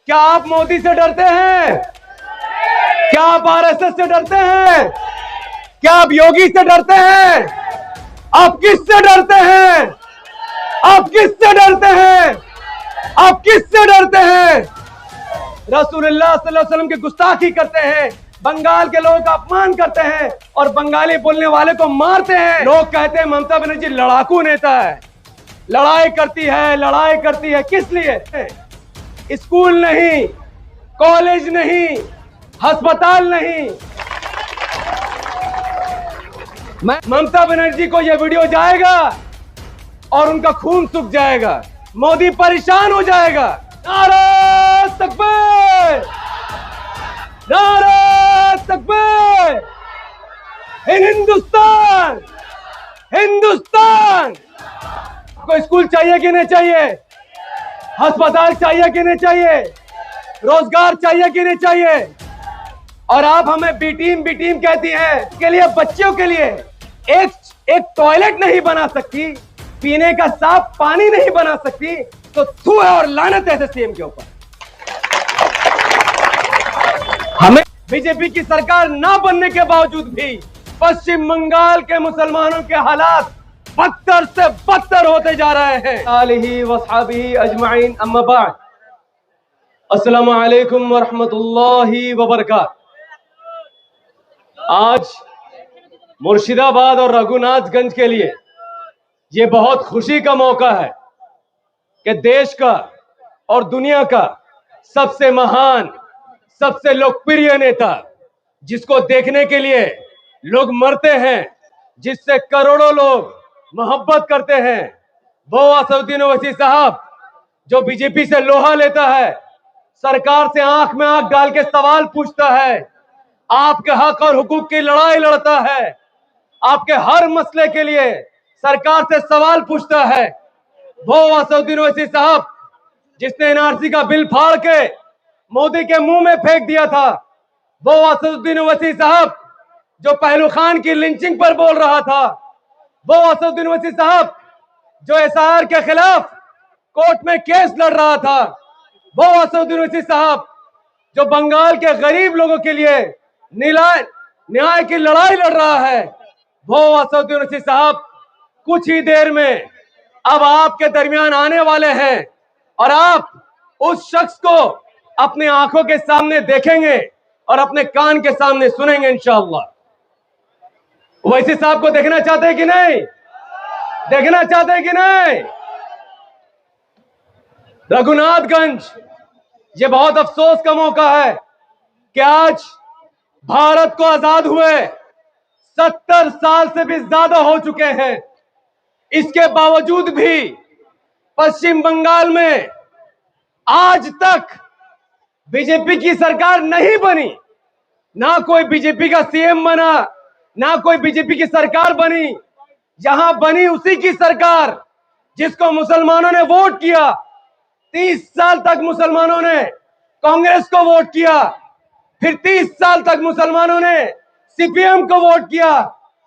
क्या आप मोदी से डरते हैं? क्या आप आरएसएस से डरते हैं? क्या आप योगी से डरते हैं? आप किससे डरते हैं? आप किससे डरते हैं? आप किससे डरते हैं? रसूलुल्लाह सल्लल्लाहु अलैहि वसल्लम की गुस्ताखी करते हैं, बंगाल के लोगों का अपमान करते हैं और बंगाली बोलने वाले को मारते हैं। लोग कहते हैं ममता बनर्जी लड़ाकू नेता है, लड़ाई करती है। किस लिए? स्कूल नहीं, कॉलेज नहीं, अस्पताल नहीं। ममता बनर्जी को यह वीडियो जाएगा और उनका खून सूख जाएगा, मोदी परेशान हो जाएगा। नारे तकबीर, नारे तकबीर, हिंदुस्तान, हिंदुस्तान। को स्कूल चाहिए कि नहीं चाहिए? अस्पताल चाहिए कि नहीं चाहिए? रोजगार चाहिए कि नहीं चाहिए? और आप हमें बी टीम कहती हैं, के लिए बच्चों के लिए एक टॉयलेट नहीं बना सकती, पीने का साफ पानी नहीं बना सकती, तो थू है और लानत है सीएम के ऊपर। हमें बीजेपी की सरकार ना बनने के बावजूद भी पश्चिम बंगाल के मुसलमानों के हालात बदतर से बदतर होते जा रहे हैं। आलिही वसहाबिही अजमाइन, अम्मा बाद, अस्सलामु अलैकुम वरहमतुल्लाहि वबरकातुहू। आज मुर्शिदाबाद और रघुनाथगंज के लिए ये बहुत खुशी का मौका है कि देश का और दुनिया का सबसे महान, सबसे लोकप्रिय नेता, जिसको देखने के लिए लोग मरते हैं, जिससे करोड़ों लोग मोहब्बत करते हैं, वो असदुद्दीन ओवैसी साहब, जो बीजेपी से लोहा लेता है, सरकार से आंख में आंख डाल के सवाल पूछता है, आपके हक और हुकूक की लड़ाई लड़ता है, आपके हर मसले के लिए सरकार से सवाल पूछता है, वो असदुद्दीन ओवैसी साहब जिसने एनआरसी का बिल फाड़ के मोदी के मुंह में फेंक दिया था, वो असदुद्दीन ओवैसी साहब जो पहलू खान की लिंचिंग पर बोल रहा था, वो असदुद्दीन ओवैसी साहब जो एसआईआर के खिलाफ कोर्ट में केस लड़ रहा था, वो असदुद्दीन ओवैसी साहब जो बंगाल के गरीब लोगों के लिए न्याय की लड़ाई लड़ रहा है, वो असदुद्दीन ओवैसी साहब कुछ ही देर में अब आपके दरमियान आने वाले हैं और आप उस शख्स को अपने आंखों के सामने देखेंगे और अपने कान के सामने सुनेंगे इंशाअल्लाह। ओवैसी साहब को देखना चाहते हैं कि नहीं? देखना चाहते हैं कि नहीं? रघुनाथगंज, ये बहुत अफसोस का मौका है कि आज भारत को आजाद हुए 70 साल से भी ज्यादा हो चुके हैं, इसके बावजूद भी पश्चिम बंगाल में आज तक बीजेपी की सरकार नहीं बनी, ना कोई बीजेपी का सीएम बना, ना कोई बीजेपी की सरकार बनी। जहां बनी उसी की सरकार जिसको मुसलमानों ने वोट किया। 30 साल तक मुसलमानों ने कांग्रेस को वोट किया, फिर 30 साल तक मुसलमानों ने सीपीएम को वोट किया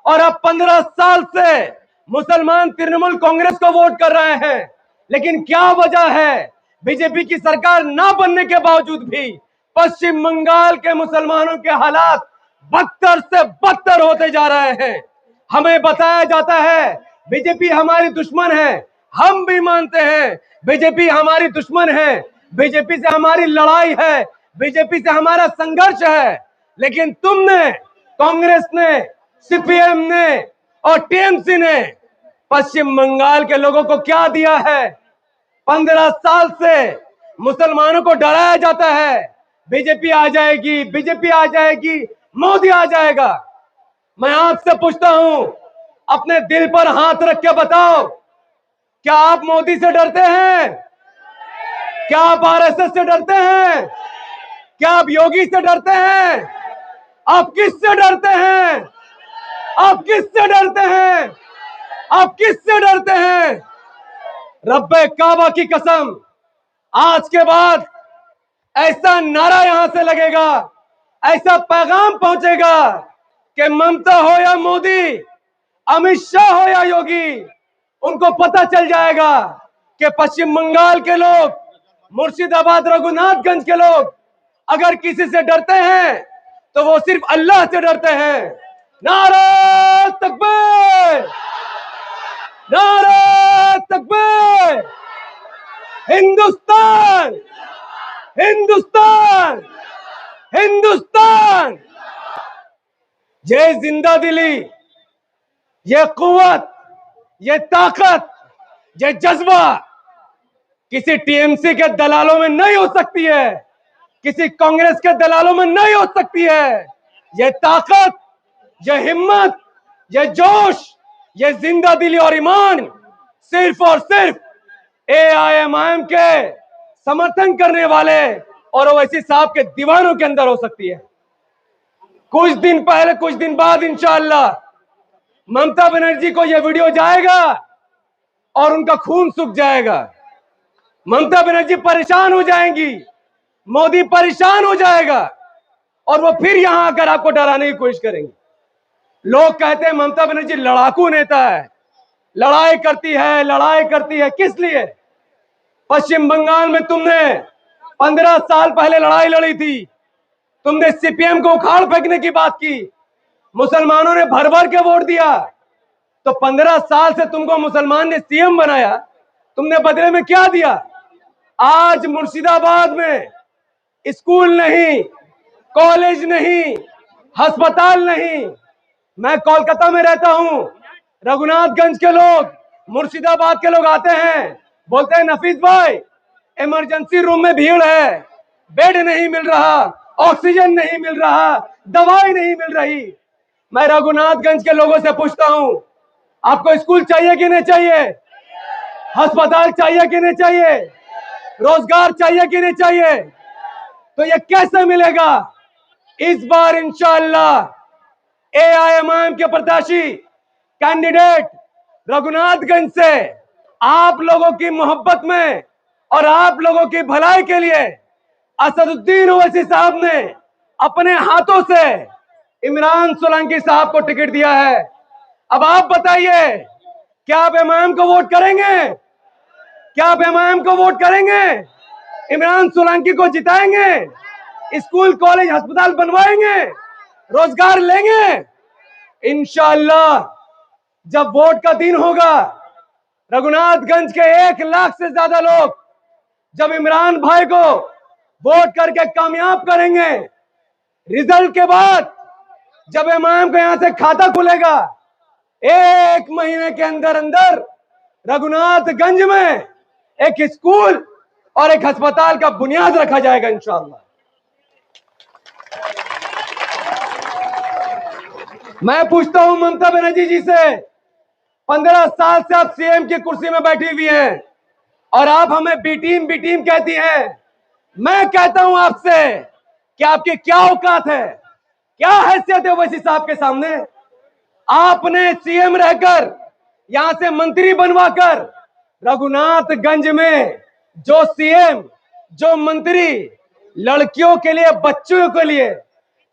और अब 15 साल से मुसलमान तृणमूल कांग्रेस को वोट कर रहे हैं। लेकिन क्या वजह है? बीजेपी की सरकार ना बनने के बावजूद भी पश्चिम बंगाल के मुसलमानों के हालात बदतर से बदतर होते जा रहे हैं। हमें बताया जाता है बीजेपी हमारी दुश्मन है, हम भी मानते हैं बीजेपी हमारी दुश्मन है, बीजेपी से हमारी लड़ाई है, बीजेपी से हमारा संघर्ष है। लेकिन तुमने, कांग्रेस ने, सीपीएम ने और टीएमसी ने पश्चिम बंगाल के लोगों को क्या दिया है? 15 साल से मुसलमानों को डराया जाता है, बीजेपी आ जाएगी, बीजेपी आ जाएगी, मोदी आ जाएगा। मैं आपसे पूछता हूं, अपने दिल पर हाथ रख के बताओ, क्या आप मोदी से डरते हैं? क्या आप आरएसएस से डरते हैं? क्या आप योगी से डरते हैं? आप किससे डरते हैं? आप किससे डरते हैं? आप किससे डरते हैं? रब्बे काबा की कसम, आज के बाद ऐसा नारा यहां से लगेगा, ऐसा पैगाम पहुंचेगा कि ममता हो या मोदी, अमित शाह हो या योगी, उनको पता चल जाएगा कि पश्चिम बंगाल के लोग मुर्शिदाबाद रघुनाथगंज के लोग अगर किसी से डरते हैं तो वो सिर्फ अल्लाह से डरते हैं। नारे तकबीर, नारे तकबीर। हिंदुस्तान, हिंदुस्तान, हिंदुस्तान। ये जिंदा दिली, ये कुव्वत, ये ताकत, ये जज्बा किसी टीएमसी के दलालों में नहीं हो सकती है, किसी कांग्रेस के दलालों में नहीं हो सकती है। ये ताकत, ये हिम्मत, ये जोश, ये जिंदा दिली और ईमान सिर्फ और सिर्फ एआईएमआईएम के समर्थन करने वाले और ओवैसी साहब के दीवानों के अंदर हो सकती है। कुछ दिन पहले, कुछ दिन बाद इंशाअल्लाह ममता बनर्जी को यह वीडियो जाएगा और उनका खून सूख जाएगा। ममता बनर्जी परेशान हो जाएंगी, मोदी परेशान हो जाएगा और वो फिर यहां आकर आपको डराने की कोशिश करेंगे। लोग कहते हैं ममता बनर्जी लड़ाकू नेता है, लड़ाई करती है, लड़ाई करती है। किस लिए? पश्चिम बंगाल में तुमने 15 साल पहले लड़ाई लड़ी थी, तुमने सीपीएम को उखाड़ फेंकने की बात की, मुसलमानों ने भर भर के वोट दिया। तो 15 साल से तुमको मुसलमान ने सीएम बनाया, तुमने बदले में क्या दिया? आज मुर्शिदाबाद में स्कूल नहीं, कॉलेज नहीं, अस्पताल नहीं। मैं कोलकाता में रहता हूं, रघुनाथगंज के लोग, मुर्शिदाबाद के लोग आते हैं, बोलते हैं नफीस भाई इमरजेंसी रूम में भीड़ है, बेड नहीं मिल रहा, ऑक्सीजन नहीं मिल रहा, दवाई नहीं मिल रही। मैं रघुनाथगंज के लोगों से पूछता हूं, आपको स्कूल चाहिए कि नहीं चाहिए? अस्पताल चाहिए कि नहीं चाहिए? रोजगार चाहिए कि नहीं चाहिए? तो ये कैसे मिलेगा? इस बार इंशाअल्लाह एआईएमआईएम के प्रत्याशी कैंडिडेट रघुनाथगंज से आप लोगों की मोहब्बत में और आप लोगों की भलाई के लिए असदुद्दीन ओवैसी साहब ने अपने हाथों से इमरान सोलंकी साहब को टिकट दिया है। अब आप बताइए, क्या आप एमआईएम को वोट करेंगे? क्या आप एमआईएम को वोट करेंगे? इमरान सोलंकी को जिताएंगे? स्कूल, कॉलेज, अस्पताल बनवाएंगे? रोजगार लेंगे? इंशाअल्लाह जब वोट का दिन होगा, रघुनाथगंज के 1 लाख से ज्यादा लोग जब इमरान भाई को वोट करके कामयाब करेंगे, रिजल्ट के बाद जब एमआईएम को यहां से खाता खुलेगा, 1 महीने के अंदर अंदर रघुनाथगंज में एक स्कूल और एक अस्पताल का बुनियाद रखा जाएगा इंशाअल्लाह। मैं पूछता हूं ममता बनर्जी जी से, 15 साल से आप सीएम की कुर्सी में बैठी हुई हैं और आप हमें बी टीम कहती हैं। मैं कहता हूं आपसे कि आपकी क्या औकात है, क्या हैसियत है ओवैसी साहब के सामने? आपने सीएम रहकर, यहां से मंत्री बनवाकर रघुनाथगंज में जो सीएम, जो मंत्री लड़कियों के लिए, बच्चों के लिए,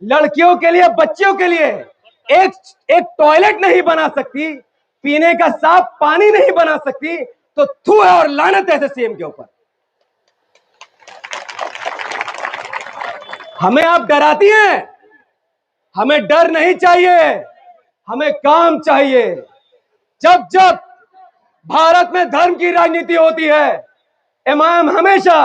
लड़कियों के लिए, बच्चों के लिए एक टॉयलेट नहीं बना सकती, पीने का साफ पानी नहीं बना सकती, तो थू है और लानत है ऐसे सीएम के ऊपर। हमें आप डराती हैं, हमें डर नहीं चाहिए, हमें काम चाहिए। जब जब भारत में धर्म की राजनीति होती है, इमाम हमेशा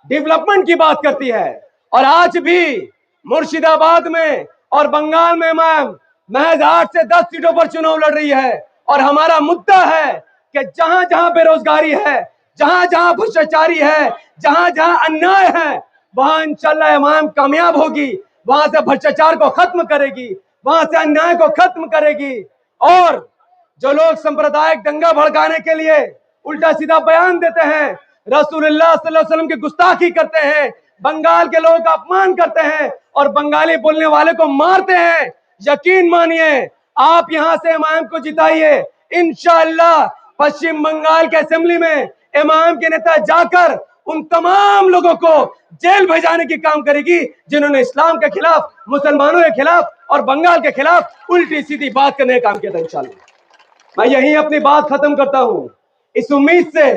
डेवलपमेंट की बात करती है और आज भी मुर्शिदाबाद में और बंगाल में इमाम महज 8 से 10 सीटों पर चुनाव लड़ रही है और हमारा मुद्दा है कि जहां जहां बेरोजगारी है, जहां जहां भ्रष्टाचारी है, जहां जहां अन्याय है, वहां इंशाअल्लाह इमाम कामयाब होगी, वहां से भ्रष्टाचार को खत्म करेगी, वहां से अन्याय को खत्म करेगी। और जो लोग सांप्रदायिक दंगा भड़काने के लिए उल्टा सीधा बयान देते हैं, रसूलुल्लाह सल्लल्लाहु अलैहि वसल्लम की गुस्ताखी करते हैं, बंगाल के लोगों का अपमान करते हैं और बंगाली बोलने वाले को मारते हैं, यकीन मानिए आप यहां से इमाम को जिताइए, इंशाअल्लाह पश्चिम बंगाल के असेंबली में इमाम के नेता जाकर उन तमाम लोगों को जेल भेजाने की काम करेगी जिन्होंने इस्लाम के खिलाफ, मुसलमानों के खिलाफ और बंगाल के खिलाफ उल्टी सीधी बात करने का काम किया था। इंशाअल्लाह मैं यही अपनी बात खत्म करता हूं, इस उम्मीद से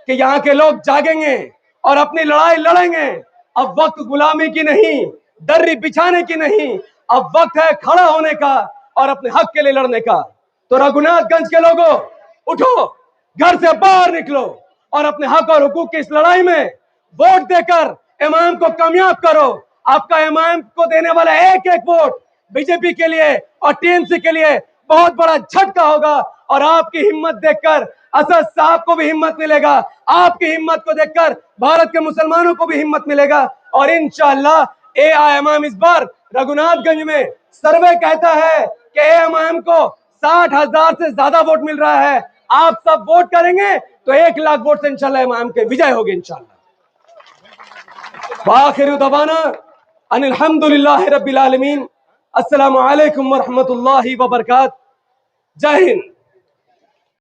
कि यहाँ के लोग जागेंगे और अपनी लड़ाई लड़ेंगे। अब वक्त गुलामी की नहीं, दर्री बिछाने की नहीं, अब वक्त है खड़ा होने का और अपने हक के लिए लड़ने का। तो रघुनाथगंज के लोगों, उठो, घर से बाहर निकलो और अपने हक और हुकूक की इस लड़ाई में वोट देकर इमाम को कामयाब करो। आपका इमाम को देने वाला एक एक वोट बीजेपी के लिए और टीएमसी के लिए बहुत बड़ा झटका होगा। और आपकी हिम्मत देखकर असद साहब को भी हिम्मत मिलेगा, आपकी हिम्मत को देखकर भारत के मुसलमानों को भी हिम्मत मिलेगा। और इंशाअल्लाह एआईएमआईएम इस बार रघुनाथगंज में सर्वे कहता है कि एआईएमआईएम को 60,000 से ज्यादा वोट मिल रहा है। आप सब वोट करेंगे तो 1 लाख वोट से इंशाअल्लाह इमाम के विजय होगी इंशाअल्लाह। वाखिर दवाना अनिल हम्दुलिल्लाहि रब्बिल आलमीन। अस्सलामु अलैकुम व रहमतुल्लाहि व बरकातहू। जय हिंद।